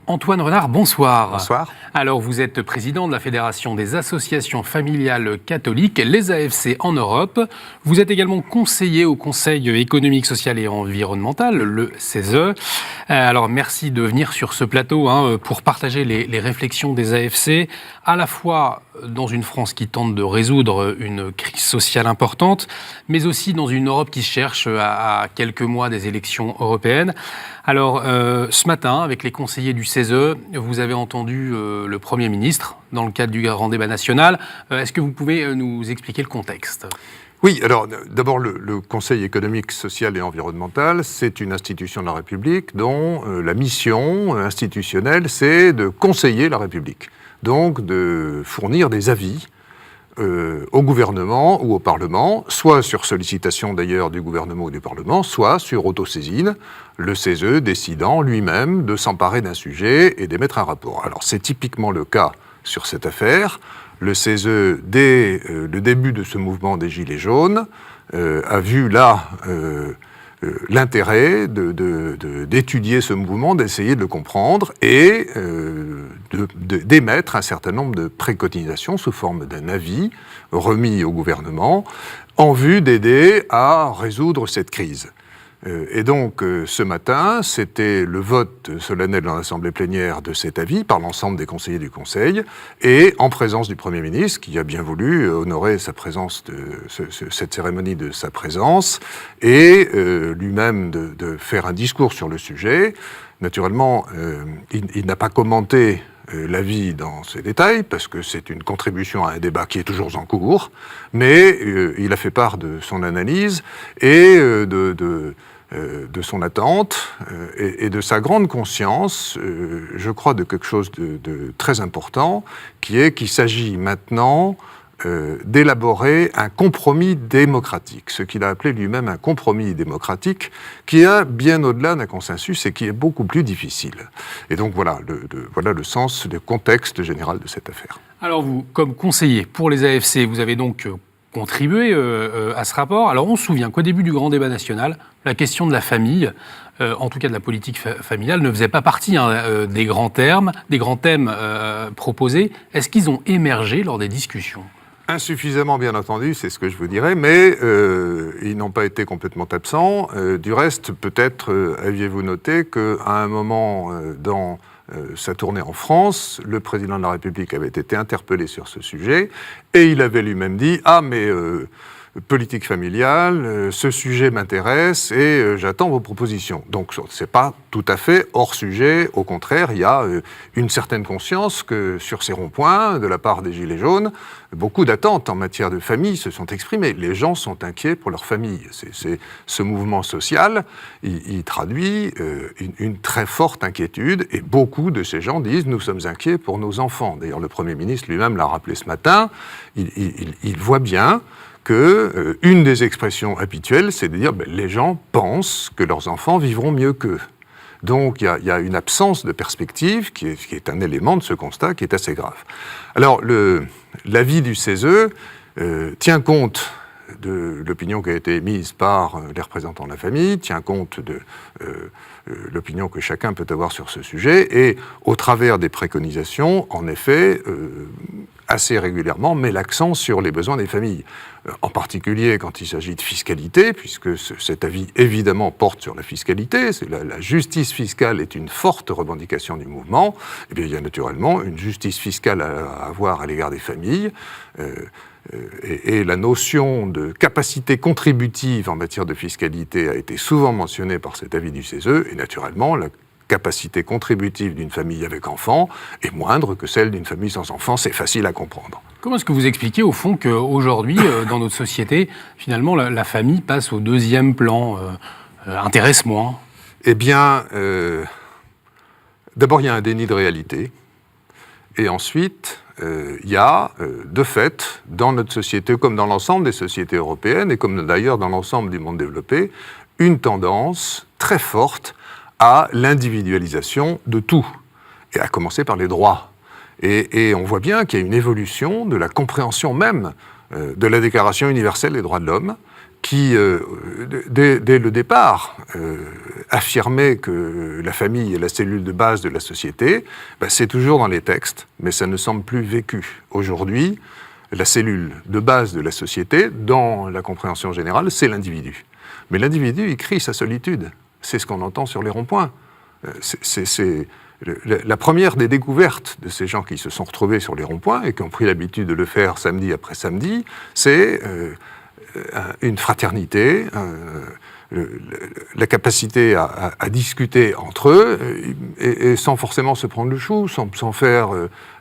Antoine Renard, bonsoir. Bonsoir. Alors, vous êtes président de la Fédération des associations familiales catholiques, les AFC en Europe. Vous êtes également conseiller au Conseil économique, social et environnemental, le CESE. Alors, merci de venir sur ce plateau pour partager les réflexions des AFC, à la fois dans une France qui tente de résoudre une crise sociale importante, mais aussi dans une Europe qui cherche à quelques mois des élections européennes. Alors, ce matin, avec les conseillers du CESE, vous avez entendu le Premier ministre dans le cadre du grand débat national. Est-ce que vous pouvez nous expliquer le contexte ? Oui, alors d'abord le Conseil économique, social et environnemental, c'est une institution de la République dont la mission institutionnelle, c'est de conseiller la République, donc de fournir des avis au gouvernement ou au Parlement, soit sur sollicitation d'ailleurs du gouvernement ou du Parlement, soit sur autosaisine, le CESE décidant lui-même de s'emparer d'un sujet et d'émettre un rapport. Alors c'est typiquement le cas sur cette affaire. Le CESE, dès le début de ce mouvement des Gilets jaunes, a vu là l'intérêt d'étudier ce mouvement, d'essayer de le comprendre et d'émettre un certain nombre de préconisations sous forme d'un avis remis au gouvernement en vue d'aider à résoudre cette crise. Et donc, ce matin, c'était le vote solennel dans l'Assemblée plénière de cet avis par l'ensemble des conseillers du Conseil et en présence du Premier ministre qui a bien voulu honorer sa présence, cette cérémonie de sa présence et lui-même de faire un discours sur le sujet. Naturellement, il n'a pas commenté l'avis dans ses détails, parce que c'est une contribution à un débat qui est toujours en cours, mais il a fait part de son analyse et de son attente et de sa grande conscience, je crois, de quelque chose de très important, qu'il s'agit maintenant d'élaborer un compromis démocratique, ce qu'il a appelé lui-même un compromis démocratique, qui est bien au-delà d'un consensus et qui est beaucoup plus difficile. Et donc voilà le sens, le contexte général de cette affaire. Alors vous, comme conseiller pour les AFC, vous avez donc contribué à ce rapport. Alors on se souvient qu'au début du grand débat national, la question de la famille, en tout cas de la politique familiale, ne faisait pas partie des grands thèmes proposés. Est-ce qu'ils ont émergé lors des discussions ? Insuffisamment, bien entendu, c'est ce que je vous dirais, mais ils n'ont pas été complètement absents. Du reste, peut-être aviez-vous noté qu'à un moment dans sa tournée en France, le président de la République avait été interpellé sur ce sujet et il avait lui-même dit « Ah, mais politique familiale, ce sujet m'intéresse et j'attends vos propositions ». Donc, c'est pas tout à fait hors sujet. Au contraire, il y a une certaine conscience que sur ces ronds-points, de la part des Gilets jaunes, beaucoup d'attentes en matière de famille se sont exprimées. Les gens sont inquiets pour leur famille. Ce mouvement social, il traduit une très forte inquiétude et beaucoup de ces gens disent « Nous sommes inquiets pour nos enfants ». D'ailleurs, le Premier ministre lui-même l'a rappelé ce matin. Il voit bien qu'une des expressions habituelles, c'est de dire les gens pensent que leurs enfants vivront mieux qu'eux. Donc il y a une absence de perspective qui est un élément de ce constat qui est assez grave. Alors l'avis du CESE tient compte de l'opinion qui a été émise par les représentants de la famille, tient compte de l'opinion que chacun peut avoir sur ce sujet, et au travers des préconisations, en effet, assez régulièrement, met l'accent sur les besoins des familles. En particulier quand il s'agit de fiscalité, puisque cet avis évidemment porte sur la fiscalité, la justice fiscale est une forte revendication du mouvement, et bien il y a naturellement une justice fiscale à avoir à l'égard des familles, et la notion de capacité contributive en matière de fiscalité a été souvent mentionnée par cet avis du CESE, et naturellement la capacité contributive d'une famille avec enfants est moindre que celle d'une famille sans enfants, c'est facile à comprendre. Comment est-ce que vous expliquez au fond qu'aujourd'hui, dans notre société, finalement la famille passe au deuxième plan, intéresse moins ? Eh bien, d'abord il y a un déni de réalité, et ensuite il y a, de fait, dans notre société, comme dans l'ensemble des sociétés européennes, et comme d'ailleurs dans l'ensemble du monde développé, une tendance très forte à l'individualisation de tout, et à commencer par les droits. Et on voit bien qu'il y a une évolution de la compréhension même de la Déclaration universelle des droits de l'homme, qui, dès le départ, affirmait que la famille est la cellule de base de la société, c'est toujours dans les textes, mais ça ne semble plus vécu. Aujourd'hui, la cellule de base de la société, dans la compréhension générale, c'est l'individu. Mais l'individu, il crie sa solitude. C'est ce qu'on entend sur les ronds-points. C'est la première des découvertes de ces gens qui se sont retrouvés sur les ronds-points et qui ont pris l'habitude de le faire samedi après samedi, c'est une fraternité, la capacité à discuter entre eux et sans forcément se prendre le chou, sans faire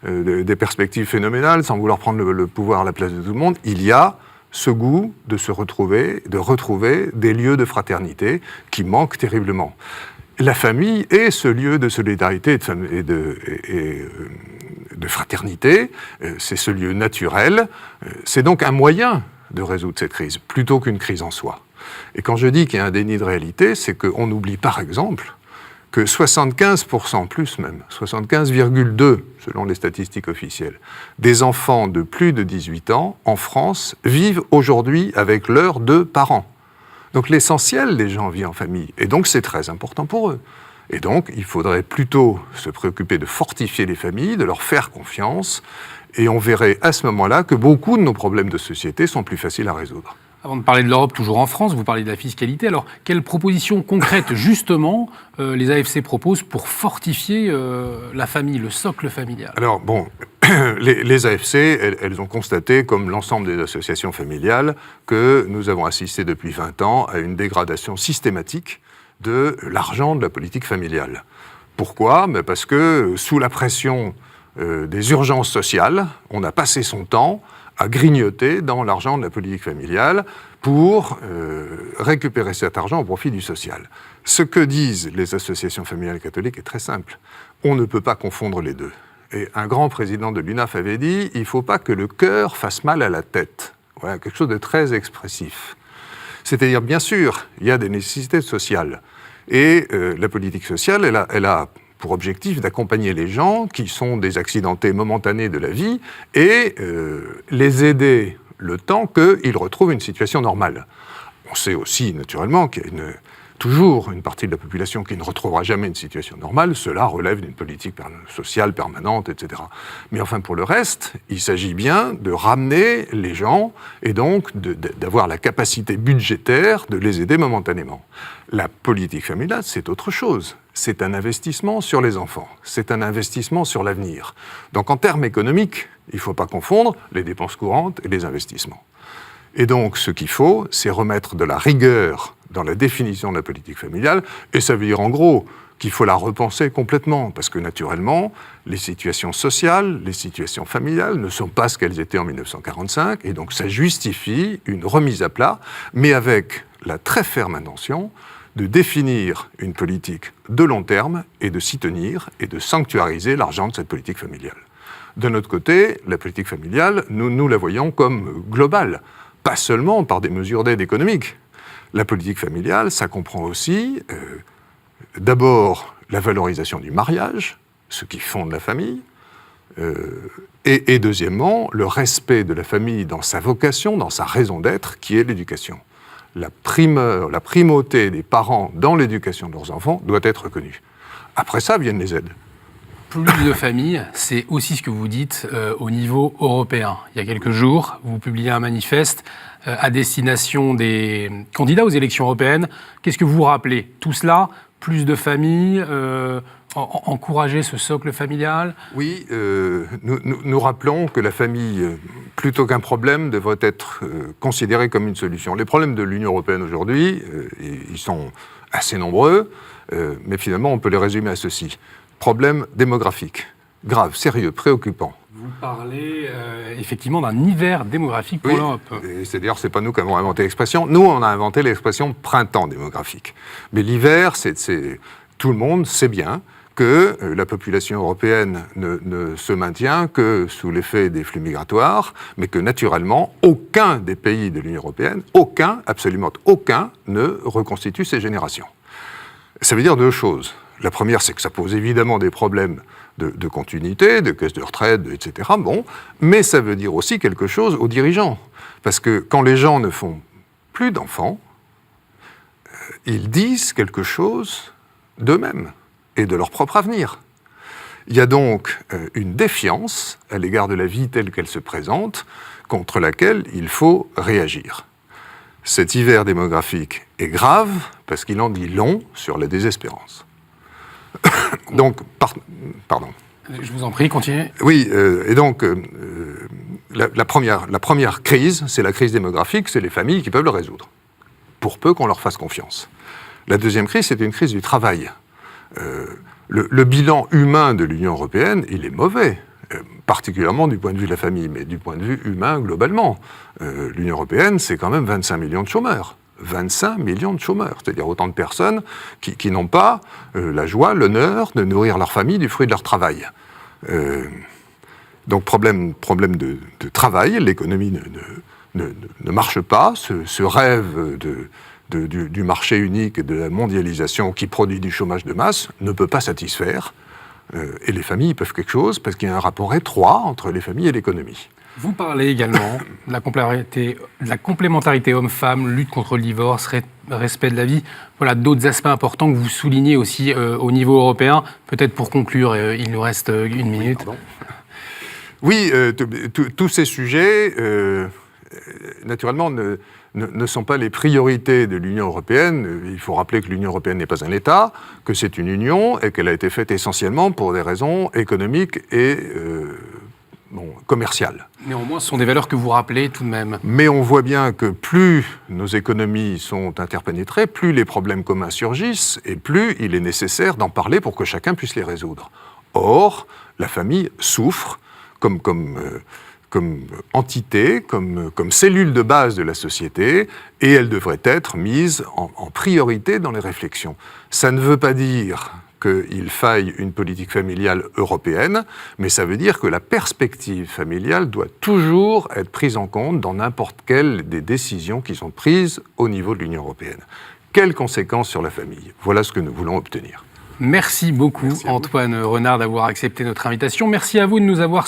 des perspectives phénoménales, sans vouloir prendre le pouvoir à la place de tout le monde. Il y a ce goût de se retrouver, de retrouver des lieux de fraternité qui manquent terriblement. La famille est ce lieu de solidarité et de fraternité, c'est ce lieu naturel, c'est donc un moyen de résoudre cette crise, plutôt qu'une crise en soi. Et quand je dis qu'il y a un déni de réalité, c'est qu'on oublie par exemple que 75%, plus même, 75,2% selon les statistiques officielles, des enfants de plus de 18 ans en France vivent aujourd'hui avec leurs 2 parents. Donc l'essentiel des gens vit en famille, et donc c'est très important pour eux. Et donc il faudrait plutôt se préoccuper de fortifier les familles, de leur faire confiance, et on verrait à ce moment-là que beaucoup de nos problèmes de société sont plus faciles à résoudre. Avant de parler de l'Europe, toujours en France, vous parlez de la fiscalité. Alors, quelles propositions concrètes, justement, les AFC proposent pour fortifier la famille, le socle familial ? Alors, bon, les AFC, elles ont constaté, comme l'ensemble des associations familiales, que nous avons assisté depuis 20 ans à une dégradation systématique de l'argent de la politique familiale. Pourquoi ? Parce que, sous la pression des urgences sociales, on a passé son temps à grignoter dans l'argent de la politique familiale pour récupérer cet argent au profit du social. Ce que disent les associations familiales catholiques est très simple. On ne peut pas confondre les deux. Et un grand président de l'UNAF avait dit « il ne faut pas que le cœur fasse mal à la tête ». Voilà, quelque chose de très expressif. C'est-à-dire, bien sûr, il y a des nécessités sociales. Et la politique sociale, elle a pour objectif d'accompagner les gens qui sont des accidentés momentanés de la vie et les aider le temps qu'ils retrouvent une situation normale. On sait aussi, naturellement, qu'il y a toujours une partie de la population qui ne retrouvera jamais une situation normale. Cela relève d'une politique sociale permanente, etc. Mais enfin, pour le reste, il s'agit bien de ramener les gens et donc d'avoir la capacité budgétaire de les aider momentanément. La politique familiale, c'est autre chose. C'est un investissement sur les enfants. C'est un investissement sur l'avenir. Donc, en termes économiques, il ne faut pas confondre les dépenses courantes et les investissements. Et donc, ce qu'il faut, c'est remettre de la rigueur dans la définition de la politique familiale, et ça veut dire en gros qu'il faut la repenser complètement, parce que naturellement, les situations sociales, les situations familiales ne sont pas ce qu'elles étaient en 1945, et donc ça justifie une remise à plat, mais avec la très ferme intention de définir une politique de long terme et de s'y tenir et de sanctuariser l'argent de cette politique familiale. D'un autre côté, la politique familiale, nous la voyons comme globale, pas seulement par des mesures d'aide économique. La politique familiale, ça comprend aussi, d'abord, la valorisation du mariage, ce qui fonde la famille, et deuxièmement, le respect de la famille dans sa vocation, dans sa raison d'être, qui est l'éducation. La primauté des parents dans l'éducation de leurs enfants doit être reconnue. Après ça viennent les aides. Plus de familles, c'est aussi ce que vous dites au niveau européen. Il y a quelques jours, vous publiez un manifeste à destination des candidats aux élections européennes. Qu'est-ce que vous vous rappelez ? Tout cela, plus de familles, encourager ce socle familial ? Oui, nous rappelons que la famille, plutôt qu'un problème, devrait être considérée comme une solution. Les problèmes de l'Union européenne aujourd'hui, ils sont assez nombreux, mais finalement on peut les résumer à ceci. Problème démographique, grave, sérieux, préoccupant. Vous parlez effectivement d'un hiver démographique pour l'Europe. C'est d'ailleurs, c'est pas nous qui avons inventé l'expression. Nous, on a inventé l'expression printemps démographique. Mais l'hiver, tout le monde sait bien que la population européenne ne se maintient que sous l'effet des flux migratoires, mais que naturellement, aucun des pays de l'Union européenne, absolument aucun, ne reconstitue ces générations. Ça veut dire deux choses. La première, c'est que ça pose évidemment des problèmes de continuité, de caisse de retraite, etc. Bon, mais ça veut dire aussi quelque chose aux dirigeants. Parce que quand les gens ne font plus d'enfants, ils disent quelque chose d'eux-mêmes et de leur propre avenir. Il y a donc une défiance à l'égard de la vie telle qu'elle se présente, contre laquelle il faut réagir. Cet hiver démographique est grave parce qu'il en dit long sur la désespérance. Donc, pardon. Je vous en prie, continuez. Oui, et donc, la première crise, c'est la crise démographique, c'est les familles qui peuvent le résoudre, pour peu qu'on leur fasse confiance. La deuxième crise, c'est une crise du travail. Le bilan humain de l'Union européenne, il est mauvais, particulièrement du point de vue de la famille, mais du point de vue humain globalement. L'Union européenne, c'est quand même 25 millions de chômeurs. 25 millions de chômeurs, c'est-à-dire autant de personnes qui n'ont pas la joie, l'honneur de nourrir leur famille du fruit de leur travail. Donc problème de travail, l'économie ne marche pas, ce rêve du marché unique et de la mondialisation qui produit du chômage de masse ne peut pas satisfaire. Et les familles peuvent quelque chose parce qu'il y a un rapport étroit entre les familles et l'économie. Vous parlez également de la complémentarité homme-femme, lutte contre le divorce, respect de la vie. Voilà d'autres aspects importants que vous soulignez aussi au niveau européen. Peut-être pour conclure, il nous reste une minute. Oui, tous ces sujets, naturellement, ne sont pas les priorités de l'Union européenne. Il faut rappeler que l'Union européenne n'est pas un État, que c'est une union et qu'elle a été faite essentiellement pour des raisons économiques et commerciales. Néanmoins, ce sont des valeurs que vous rappelez tout de même. Mais on voit bien que plus nos économies sont interpénétrées, plus les problèmes communs surgissent et plus il est nécessaire d'en parler pour que chacun puisse les résoudre. Or, la famille souffre comme entité, comme cellule de base de la société, et elle devrait être mise en priorité dans les réflexions. Ça ne veut pas dire qu'il faille une politique familiale européenne, mais ça veut dire que la perspective familiale doit toujours être prise en compte dans n'importe quelle des décisions qui sont prises au niveau de l'Union européenne. Quelles conséquences sur la famille ? Voilà ce que nous voulons obtenir. Merci beaucoup, Antoine Renard, d'avoir accepté notre invitation. Merci à vous de nous avoir